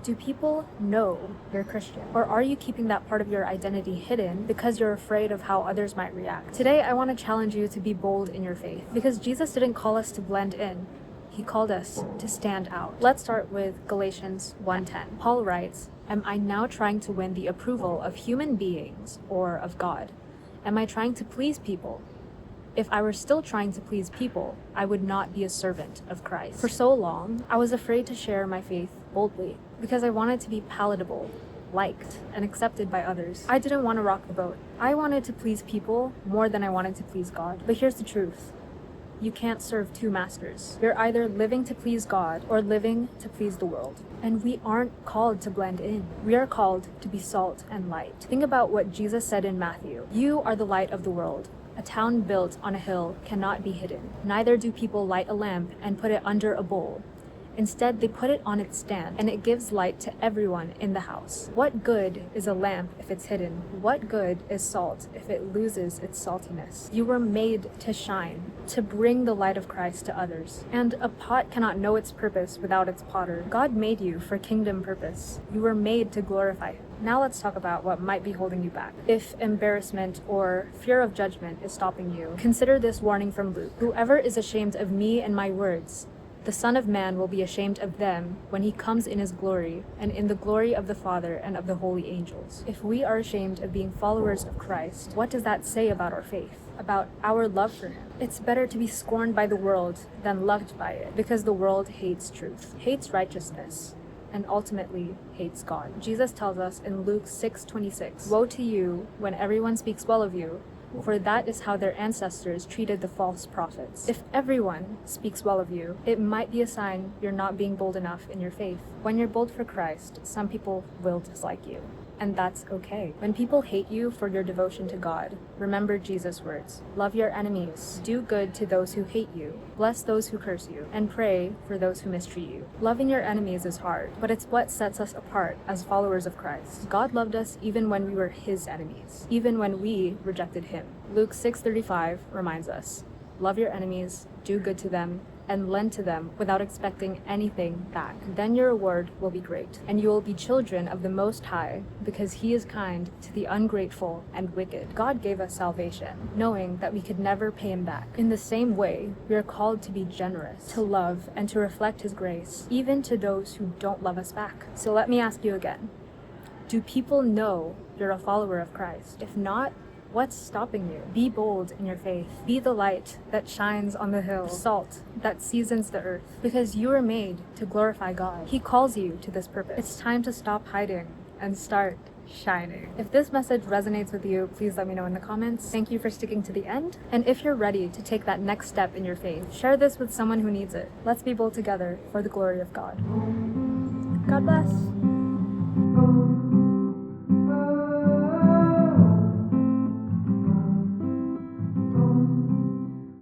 Do people know you're Christian? Or are you keeping that part of your identity hidden because you're afraid of how others might react? Today, I want to challenge you to be bold in your faith, because Jesus didn't call us to blend in. He called us to stand out. Let's start with Galatians 1:10. Paul writes, "Am I now trying to win the approval of human beings or of God? Am I trying to please people? If I were still trying to please people, I would not be a servant of Christ." For so long, I was afraid to share my faith boldly because I wanted to be palatable, liked, and accepted by others. I didn't want to rock the boat. I wanted to please people more than I wanted to please God. But here's the truth. You can't serve two masters. You're either living to please God or living to please the world. And we aren't called to blend in. We are called to be salt and light. Think about what Jesus said in Matthew. "You are the light of the world. A town built on a hill cannot be hidden. Neither do people light a lamp and put it under a bowl. Instead, they put it on its stand, and it gives light to everyone in the house. What good is a lamp if it's hidden? What good is salt if it loses its saltiness? You were made to shine, to bring the light of Christ to others. And a pot cannot know its purpose without its potter. God made you for kingdom purpose. You were made to glorify Him." Now let's talk about what might be holding you back. If embarrassment or fear of judgment is stopping you, consider this warning from Luke. "Whoever is ashamed of me and my words, the Son of Man will be ashamed of them when he comes in his glory and in the glory of the Father and of the holy angels." If we are ashamed of being followers of Christ, what does that say about our faith? About our love for Him? It's better to be scorned by the world than loved by it, because the world hates truth, hates righteousness, and ultimately hates God. Jesus tells us in Luke 6:26, "Woe to you when everyone speaks well of you, for that is how their ancestors treated the false prophets." If everyone speaks well of you, it might be a sign you're not being bold enough in your faith. When you're bold for Christ, some people will dislike you, and that's okay. When people hate you for your devotion to God, remember Jesus' words. Love your enemies, do good to those who hate you, bless those who curse you, and pray for those who mistreat you. Loving your enemies is hard, but it's what sets us apart as followers of Christ. God loved us even when we were His enemies, even when we rejected Him. Luke 6:35 reminds us, "Love your enemies, do good to them, and lend to them without expecting anything back. Then your reward will be great, and you will be children of the Most High, because He is kind to the ungrateful and wicked." God gave us salvation, knowing that we could never pay Him back. In the same way, we are called to be generous, to love, and to reflect His grace, even to those who don't love us back. So let me ask you again. Do people know you're a follower of Christ? If not, what's stopping you? Be bold in your faith. Be the light that shines on the hill, salt that seasons the earth, because you are made to glorify God. He calls you to this purpose. It's time to stop hiding and start shining. If this message resonates with you, please let me know in the comments. Thank you for sticking to the end. And if you're ready to take that next step in your faith, share this with someone who needs it. Let's be bold together for the glory of God. God bless.